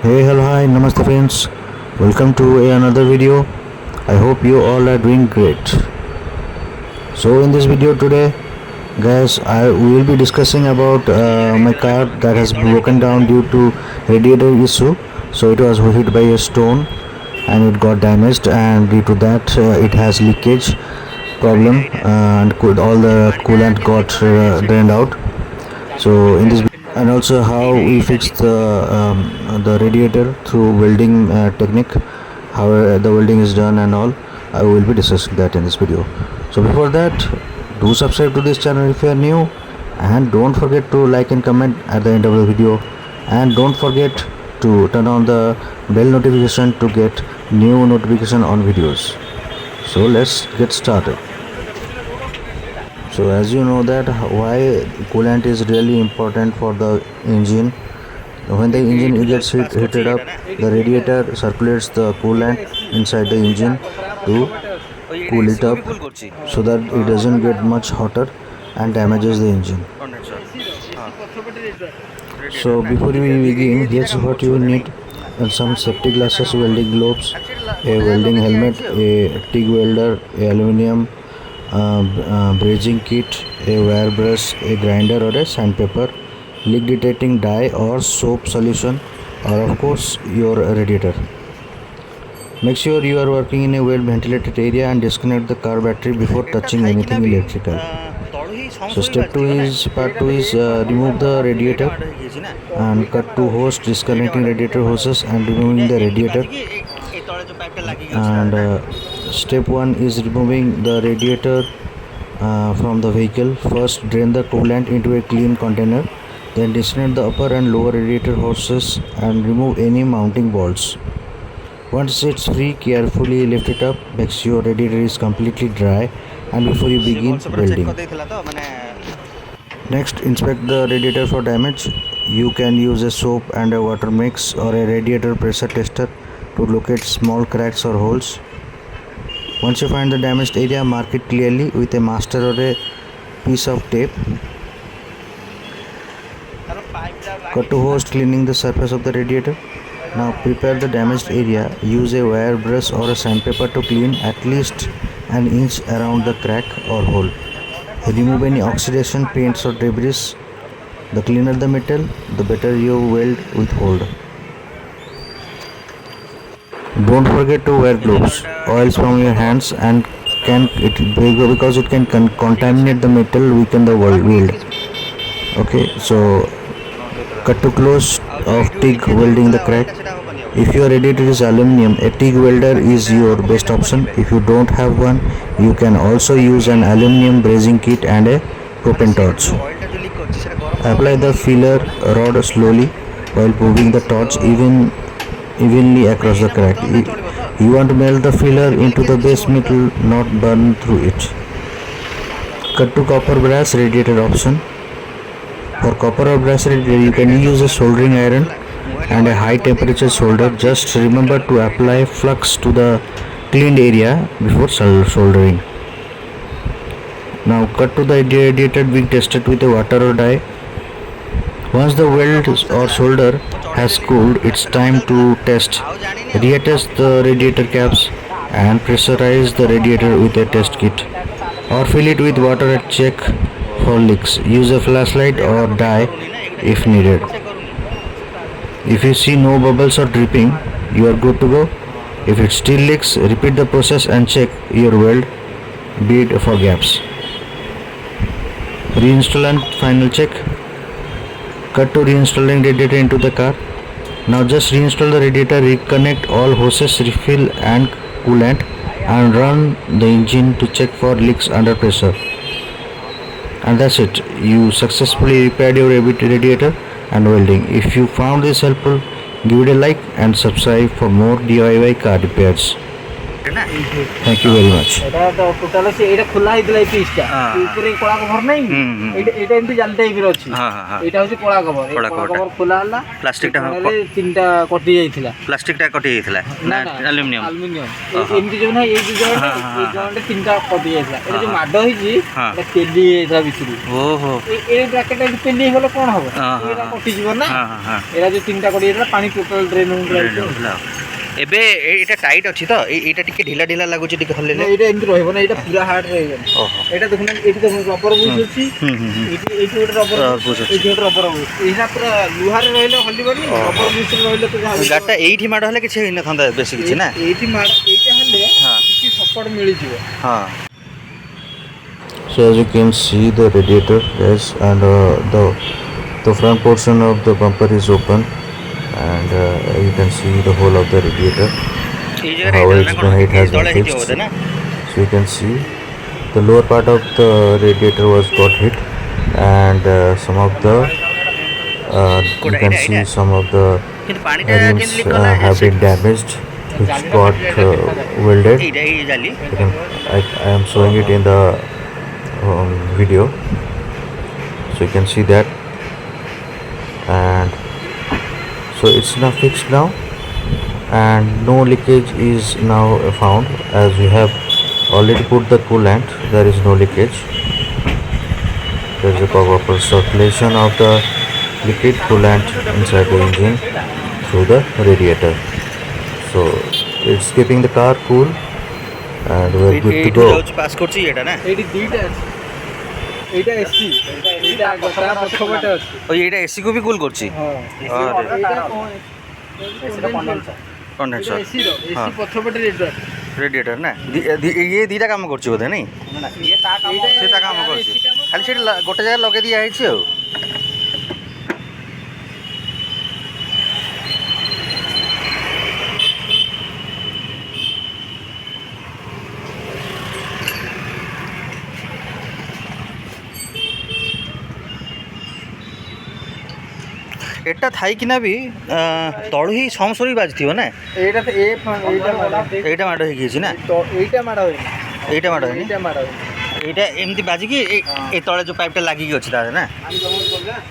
Hey, hello, hi, namaste friends. Welcome to another video. I hope you all are doing great. So in this video today, guys, we will be discussing about my car that has broken down due to radiator issue. So it was hit by a stone and it got damaged, and due to that it has leakage problem, and all the coolant got drained out. So in this, and also how we fix the radiator through welding technique, how the welding is done and all, I will be discussing that in this video. So before that, do subscribe to this channel if you are new, and don't forget to like and comment at the end of the video, and don't forget to turn on the bell notification to get new notification on videos. So let's get started. So as you know that why coolant is really important for the engine. When the engine gets heated up, the radiator circulates the coolant inside the engine to cool it up so that it doesn't get much hotter and damages the engine. So before we begin, here's what you need: some safety glasses, welding gloves, a welding helmet, a TIG welder, a aluminium brazing kit, a wire brush, a grinder or a sandpaper, leak detecting dye or soap solution, or of course your radiator. Make sure you are working in a well ventilated area and disconnect the car battery before touching anything electrical. So part 2 is remove the radiator and cut to hose, disconnecting radiator hoses and removing the radiator. And step 1 is removing the radiator from the vehicle. First, drain the coolant into a clean container, then disconnect the upper and lower radiator hoses and remove any mounting bolts. Once it's free, carefully lift it up. Make sure radiator is completely dry and before you begin welding. Next, inspect the radiator for damage. You can use a soap and a water mix or a radiator pressure tester to locate small cracks or holes. Once you find the damaged area, mark it clearly with a master or a piece of tape. Cut to hose, cleaning the surface of the radiator. Now prepare the damaged area. Use a wire brush or a sandpaper to clean at least an inch around the crack or hole. Remove any oxidation, paints or debris. The cleaner the metal, the better your weld with hold. Don't forget to wear gloves. Oils from your hands and because it can contaminate the metal, weaken the weld. Okay, so cut to close of TIG welding the crack. If your radiator is aluminum, a TIG welder is your best option. If you don't have one, you can also use an aluminum brazing kit and a propane torch. Apply the filler rod slowly while moving the torch evenly across the crack. You want to melt the filler into the base metal, not burn through it. Cut to copper brass radiator option. For copper or brass radiator, you can use a soldering iron and a high temperature solder. Just remember to apply flux to the cleaned area before soldering. Now cut to the radiator being tested with a water or dye. Once the weld or solder has cooled, it's time to test. Reattach the radiator caps and pressurize the radiator with a test kit, or fill it with water and check for leaks. Use a flashlight or dye if needed. If you see no bubbles or dripping, you are good to go. If it still leaks, repeat the process and check your weld bead for gaps. Reinstall and final check. Cut to reinstalling radiator into the car. Now just reinstall the radiator, reconnect all hoses, refill and coolant, and run the engine to check for leaks under pressure. And that's it. You successfully repaired your radiator and welding. If you found this helpful, give it a like and subscribe for more DIY car repairs. ना thank you very much এটা তো total আছে এটা খোলা হইছিল এই পিসটা উপরে কলা কভার নাই এটা এটা এমনি জাল টাইপের আছে এটা হচ্ছে কলা কভার এই কলা কভার খোলা হলা প্লাস্টিকটা তিনটা কটি যাইছিলা প্লাস্টিকটা কটি যাইছিলা না অ্যালুমিনিয়াম এমনি যখন এই জয়েন্টে তিনটা কটি যাইছিলা এটা যে মাড হইছি এটা তেলি এটা ভিতরে ওহো এই ব্র্যাকেটটা তেলি হলো কোন হবে এটা কটি জীব না এরা যে তিনটা কটি যাইছিলা পানি টোটাল ড্রেন হইলা এবে এটা টাইট আছে তো এইটা টিকে ঢিলা ঢিলা লাগুছে টিকে হলেলে এটা এমনি রহিব না এটা পুরা হার্ড রহিব এটা দেখুন এটি দেখুন রবার বুঝ আছে এইটি ওটা রবার বুঝ আছে এইটি ওটা রবার বুঝ এইটা পুরা লুহারে রহিলে হলিবনি রবার বুঝ রহিলে তো যা গাটা এইটি মাড হলে কিছু হিন থান্তা বেশি কিছু না এইটি মাড এইটা হলে কিছু সপোর্ট মিলিଯିବ हां so as you can see the radiator yes and the front portion of the bumper is open and you can see the whole of the radiator how it has been fixed. So you can see the lower part of the radiator was got hit and some of the you can see some of the rims have been damaged which got welded. I am showing it in the video so you can see that and so it's now fixed now and no leakage is now found as we have already put the coolant. There is no leakage. There is a proper circulation of the liquid coolant inside the engine through the radiator, so it's keeping the car cool and we are good to go. Pass করছি এটা না এইটি দুইটা আছে এইটা AC এইটা গোটা পছবটা আছে ওই এটা এসি কো भी কুল করছি হ্যাঁ এটা কন্ডেন্সার এসি র এসি পছবটা রেডিয়েটর না ইয়ে দুইটা কাম করছি বোধ নাই না সেটা কাম করছি খালি সেটা গোটা জায়গা লগে দিয়া হইছে ও এটা থাই কিনা বি তଳୁ ହିଁ ସମସରି ବାଜିଥିବ ନା এইটা তো এইটা ମାଡ଼ ହେଇଯାଇଛି ନା তো এইটা মারা হয়নি এইটা ମାଡ଼ ହେଇନି এইটা মারা হয়নি এইটা ଏମିତି ବାଜିକି ଏ ତଳେ ଯେଉଁ ପାଇପ୍ଟା ଲାଗିକି ଅଛି ତାର ନା